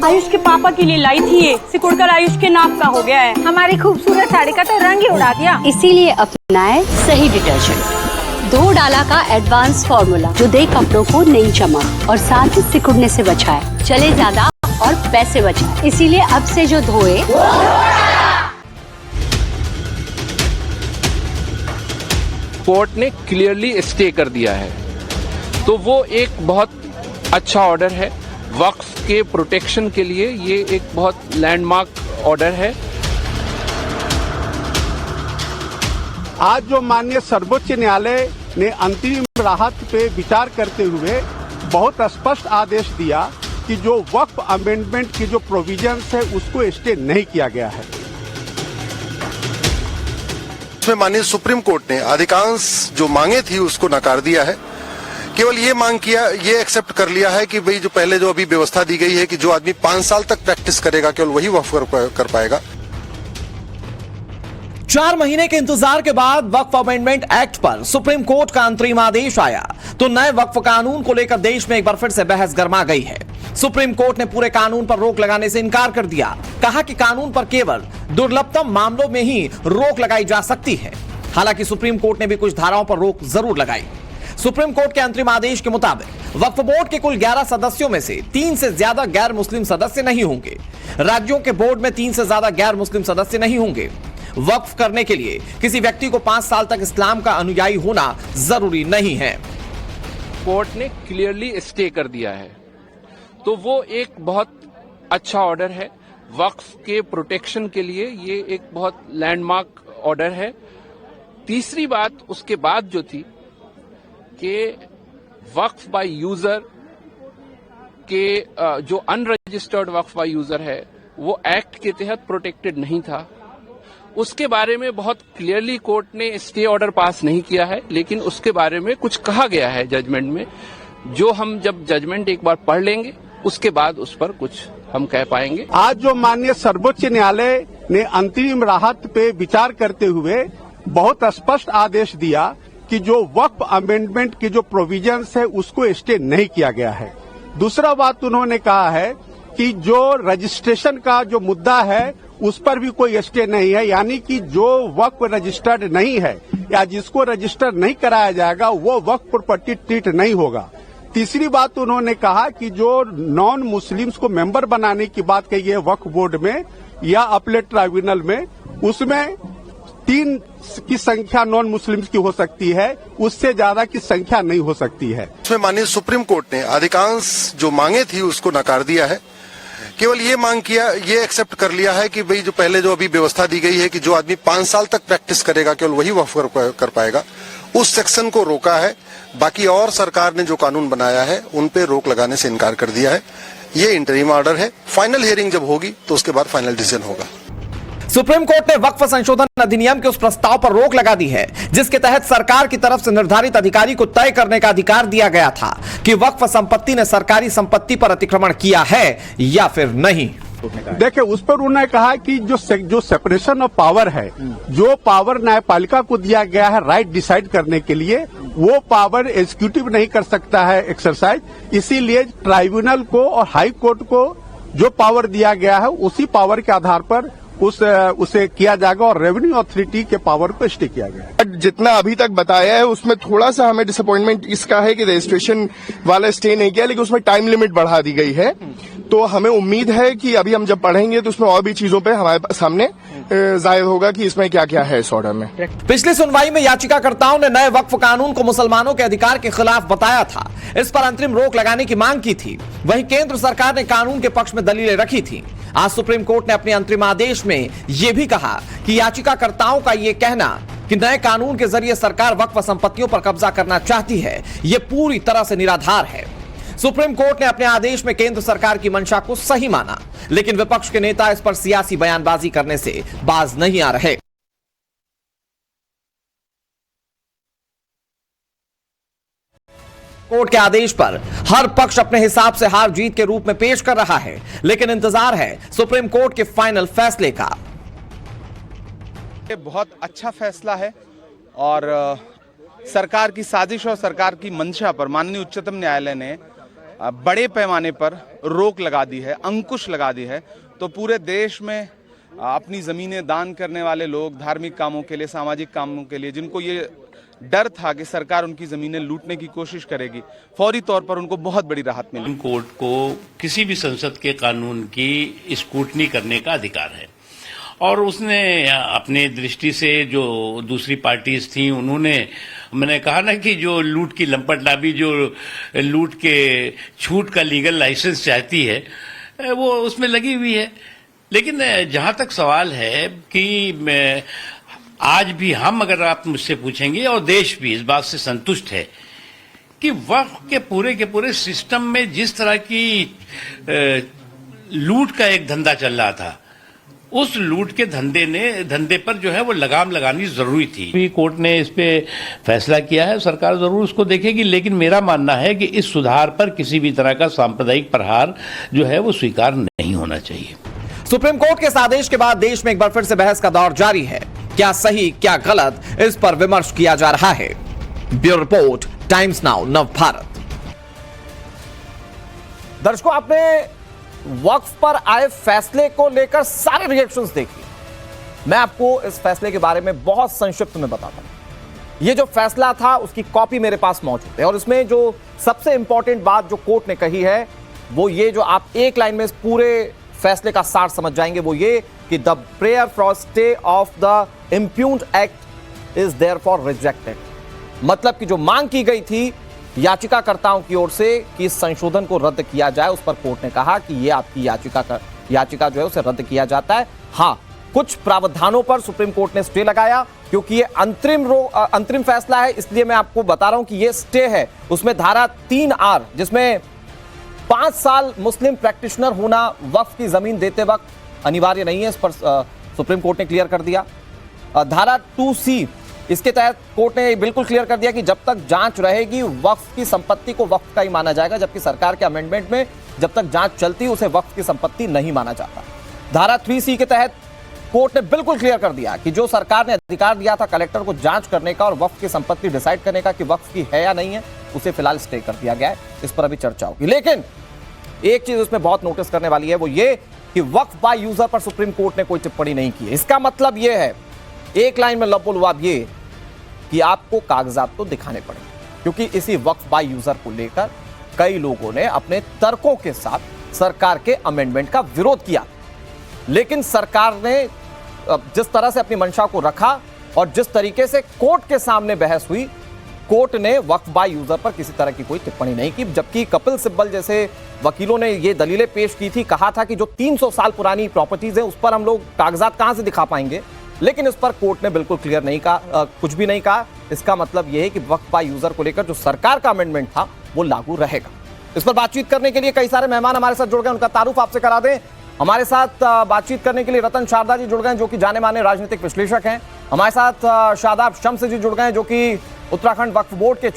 आयुष के पापा के लिए लाई थी ये, सिकुड़कर आयुष के नाक का हो गया है। हमारी खूबसूरत साड़ी का तो रंग ही उड़ा दिया। इसीलिए अपनाए सही डिटर्जेंट, 2 डाला का एडवांस फॉर्मूला जो दे कपड़ों को नई चमक और साथ ही सिकुड़ने से बचाए, चले ज्यादा और पैसे बचाए। इसीलिए अब से जो धोए कोर्ट ने क्लियरली स्टे कर दिया है, तो वो एक बहुत अच्छा ऑर्डर है। वक्फ के प्रोटेक्शन के लिए ये एक बहुत लैंडमार्क ऑर्डर है। आज जो माननीय सर्वोच्च न्यायालय ने अंतरिम राहत पे विचार करते हुए बहुत स्पष्ट आदेश दिया कि जो वक्फ अमेंडमेंट की जो प्रोविजंस है उसको स्टे नहीं किया गया है। इसमें माननीय सुप्रीम कोर्ट ने अधिकांश जो मांगे थी उसको नकार दिया है। केवल ये मांग किया, ये एक्सेप्ट कर लिया है कि भाई जो पहले जो अभी व्यवस्था दी गई है कि जो आदमी 5 साल तक प्रैक्टिस करेगा केवल वही वक्फ कर पाएगा। 4 महीने के इंतजार के बाद वक्फ अमेंडमेंट एक्ट पर सुप्रीम कोर्ट का अंतरिम आदेश आया तो नए वक्फ कानून को लेकर देश में एक बार फिर से बहस गर्मा गई है। सुप्रीम कोर्ट ने पूरे कानून पर रोक लगाने से इनकार कर दिया। कहा कि कानून पर केवल दुर्लभतम मामलों में ही रोक लगाई जा सकती है। हालांकि सुप्रीम कोर्ट ने भी कुछ धाराओं पर रोक जरूर लगाई। सुप्रीम कोर्ट के अंतरिम आदेश के मुताबिक वक्फ बोर्ड के कुल 11 सदस्यों में से 3 से ज्यादा गैर मुस्लिम सदस्य नहीं होंगे। राज्यों के बोर्ड में 3 से ज्यादा गैर मुस्लिम सदस्य नहीं होंगे। वक्फ करने के लिए किसी व्यक्ति को 5 साल तक इस्लाम का अनुयायी होना जरूरी नहीं है। कोर्ट ने क्लियरली स्टे कर दिया है, तो वो एक बहुत अच्छा ऑर्डर है। वक्फ के प्रोटेक्शन के लिए ये एक बहुत लैंडमार्क ऑर्डर है। तीसरी बात उसके बाद जो थी कि वक्फ बाय यूजर के जो अनरजिस्टर्ड वक्फ बाय यूजर है वो एक्ट के तहत प्रोटेक्टेड नहीं था। उसके बारे में बहुत क्लियरली कोर्ट ने स्टे ऑर्डर पास नहीं किया है, लेकिन उसके बारे में कुछ कहा गया है जजमेंट में, जो हम जब जजमेंट एक बार पढ़ लेंगे उसके बाद उस पर कुछ हम कह पाएंगे। आज जो माननीय सर्वोच्च न्यायालय ने अंतरिम राहत पे विचार करते हुए बहुत स्पष्ट आदेश दिया कि जो वक्फ अमेंडमेंट की जो प्रोविजंस है उसको स्टे नहीं किया गया है। दूसरा बात उन्होंने कहा है कि जो रजिस्ट्रेशन का जो मुद्दा है उस पर भी कोई स्टे नहीं है, यानी कि जो वक्फ रजिस्टर्ड नहीं है या जिसको रजिस्टर नहीं कराया जाएगा वो वक्फ प्रॉपर्टी ट्रीट नहीं होगा। तीसरी बात उन्होंने कहा कि जो नॉन मुस्लिम्स को मेंबर बनाने की बात कही है वक्फ बोर्ड में या अपीलेट ट्राइब्यूनल में, उसमें 3 की संख्या नॉन मुस्लिम्स की हो सकती है, उससे ज्यादा की संख्या नहीं हो सकती है। इसमें माननीय सुप्रीम कोर्ट ने अधिकांश जो मांगे थी उसको नकार दिया है। केवल ये मांग किया, ये एक्सेप्ट कर लिया है कि भाई जो पहले जो अभी व्यवस्था दी गई है कि जो आदमी 5 साल तक प्रैक्टिस करेगा केवल वही वक्फ कर पाएगा, उस सेक्शन को रोका है। बाकी और सरकार ने जो कानून बनाया है उन पे रोक लगाने से इनकार कर दिया है। ये इंटरिम ऑर्डर है। फाइनल हियरिंग जब होगी तो उसके बाद फाइनल डिसीजन होगा। सुप्रीम कोर्ट ने वक्फ संशोधन अधिनियम के उस प्रस्ताव पर रोक लगा दी है जिसके तहत सरकार की तरफ से निर्धारित अधिकारी को तय करने का अधिकार दिया गया था कि वक्फ संपत्ति ने सरकारी संपत्ति पर अतिक्रमण किया है या फिर नहीं। देखिए, उस पर उन्होंने कहा कि जो सेपरेशन ऑफ पावर है, जो पावर न्यायपालिका को दिया गया है राइट डिसाइड करने के लिए, वो पावर एग्जीक्यूटिव नहीं कर सकता है एक्सरसाइज। इसीलिए ट्राइब्यूनल को और हाई कोर्ट को जो पावर दिया गया है उसी पावर के आधार पर उसे किया जाएगा और रेवेन्यू अथॉरिटी के पावर को स्टे किया गया है। जितना अभी तक बताया है उसमें थोड़ा सा हमें डिसअपॉइंटमेंट इसका है कि रजिस्ट्रेशन वाला स्टे नहीं किया, लेकिन उसमें टाइम लिमिट बढ़ा दी गई है। तो हमें उम्मीद है कि अभी हम जब पढ़ेंगे तो उसमें और भी चीजों पे हमारे सामने जाहिर होगा कि इसमें क्या क्या है इस ऑर्डर में। पिछली सुनवाई में याचिकाकर्ताओं ने नए वक्फ कानून को मुसलमानों के अधिकार के खिलाफ बताया था। इस पर अंतरिम रोक लगाने की मांग की थी। वहीं केंद्र सरकार ने कानून के पक्ष में दलीलें रखी थी। आज सुप्रीम कोर्ट ने अपने अंतरिम आदेश में यह भी कहा कि याचिकाकर्ताओं का यह कहना कि नए कानून के जरिए सरकार वक्फ संपत्तियों पर कब्जा करना चाहती है, यह पूरी तरह से निराधार है। सुप्रीम कोर्ट ने अपने आदेश में केंद्र सरकार की मंशा को सही माना, लेकिन विपक्ष के नेता इस पर सियासी बयानबाजी करने से बाज नहीं आ रहे। कोर्ट के आदेश पर हर पक्ष अपने हिसाब से हार जीत के रूप में पेश कर रहा है, लेकिन इंतजार है सुप्रीम कोर्ट के फाइनल फैसले का। ये बहुत अच्छा फैसला है और सरकार की साजिश और सरकार की मंशा पर माननीय उच्चतम न्यायालय ने बड़े पैमाने पर रोक लगा दी है, अंकुश लगा दी है, तो पूरे देश में अपनी ज़मीनें दान करने वाले लोग, धार्मिक कामों के लिए, सामाजिक कामों के लिए, जिनको ये डर था कि सरकार उनकी ज़मीनें लूटने की कोशिश करेगी, फौरी तौर पर उनको बहुत बड़ी राहत मिली। कोर्ट को किसी भी संसद के कानून की स्क्रूटनी करने का अधिकार है और उसने अपने दृष्टि से जो दूसरी पार्टीज थी उन्होंने, मैंने कहा ना कि जो लूट की लंपट लाबी जो लूट के छूट का लीगल लाइसेंस चाहती है वो उसमें लगी हुई है। लेकिन जहां तक सवाल है कि आज भी हम, अगर आप मुझसे पूछेंगे, और देश भी इस बात से संतुष्ट है कि वक्फ के पूरे सिस्टम में जिस तरह की लूट का एक धंधा चल रहा था, उस लूट के धंधे पर जो है वो लगाम लगानी जरूरी थी। भी कोर्ट ने इस पे फैसला किया है, सरकार जरूर उसको देखेगी, लेकिन मेरा मानना है कि इस सुधार पर किसी भी तरह का सांप्रदायिक प्रहार जो है वो स्वीकार नहीं होना चाहिए। सुप्रीम कोर्ट के इस आदेश के बाद देश में एक बार फिर से बहस का दौर जारी है। क्या सही क्या गलत, इस पर विमर्श किया जा रहा है। ब्यूरो रिपोर्ट, टाइम्स नाउ, नव भारत। दर्शकों, आपने वक्फ पर आए फैसले को लेकर सारे रिएक्शंस देखिए। मैं आपको इस फैसले के बारे में बहुत संक्षिप्त में बताता हूं। यह जो फैसला था उसकी कॉपी मेरे पास मौजूद है और इसमें जो सबसे इंपॉर्टेंट बात जो कोर्ट ने कही है वो ये, जो आप एक लाइन में इस पूरे फैसले का सार समझ जाएंगे, वो ये कि the prayer for stay of the इम्प्यून्ड act is therefore rejected. मतलब कि जो मांग की गई थी याचिकाकर्ताओं की ओर से कि इस संशोधन को रद्द किया जाए, उस पर कोर्ट ने कहा कि ये आपकी याचिका जो है उसे रद्द किया जाता है। हां, कुछ प्रावधानों पर सुप्रीम कोर्ट ने स्टे लगाया क्योंकि ये अंतरिम फैसला है, इसलिए मैं आपको बता रहा हूं कि ये स्टे है। उसमें धारा 3R, जिसमें 5 साल मुस्लिम प्रैक्टिशनर होना वक्फ की जमीन देते वक्त अनिवार्य नहीं है, इस पर सुप्रीम कोर्ट ने क्लियर कर दिया। धारा 2C, इसके तहत कोर्ट ने बिल्कुल क्लियर कर दिया कि जब तक जांच रहेगी वक्फ की संपत्ति को वक्फ का ही माना जाएगा, जबकि सरकार के अमेंडमेंट में जब तक जांच चलती उसे वक्फ की संपत्ति नहीं माना जाता। धारा 3C के तहत कोर्ट ने बिल्कुल क्लियर कर दिया कि जो सरकार ने अधिकार दिया था कलेक्टर को जांच करने का और वक्फ की संपत्ति डिसाइड करने का कि वक्फ की है या नहीं है, उसे फिलहाल स्टे कर दिया गया है। इस पर अभी चर्चा होगी। लेकिन एक चीज उसमें बहुत नोटिस करने वाली है, वो ये कि वक्फ बाय यूजर पर सुप्रीम कोर्ट ने कोई टिप्पणी नहीं की है। इसका मतलब यह है, एक लाइन में लबोलुआब ये कि आपको कागजात तो दिखाने पड़ेंगे, क्योंकि इसी वक्फ बाय यूजर को लेकर कई लोगों ने अपने तर्कों के साथ सरकार के अमेंडमेंट का विरोध किया। लेकिन सरकार ने जिस तरह से अपनी मंशा को रखा और जिस तरीके से कोर्ट के सामने बहस हुई, कोर्ट ने वक्फ बाय यूजर पर किसी तरह की कोई टिप्पणी नहीं की। जबकि कपिल सिब्बल जैसे वकीलों ने ये दलीलें पेश की थी, कहा था कि जो 300 साल पुरानी प्रॉपर्टीज है उस पर हम लोग कागजात कहां से दिखा पाएंगे। लेकिन इस पर कोर्ट ने बिल्कुल क्लियर नहीं कहा, कुछ भी नहीं कहा। इसका मतलब यह है कि वक्फ बाय यूजर को लेकर जो सरकार का अमेंडमेंट था वो लागू रहेगा। इस पर बातचीत करने के लिए कई सारे मेहमान हमारे साथ जुड़ गए, उनका तारुफ आपसे करा दें। हमारे साथ बातचीत करने के लिए रतन शारदा जी जुड़ गए, जो कि जाने माने राजनीतिक विश्लेषक हैं। हमारे साथ शादाब शम्स जी जुड़ गए, जो कि उत्तराखंड वक्फ बोर्ड के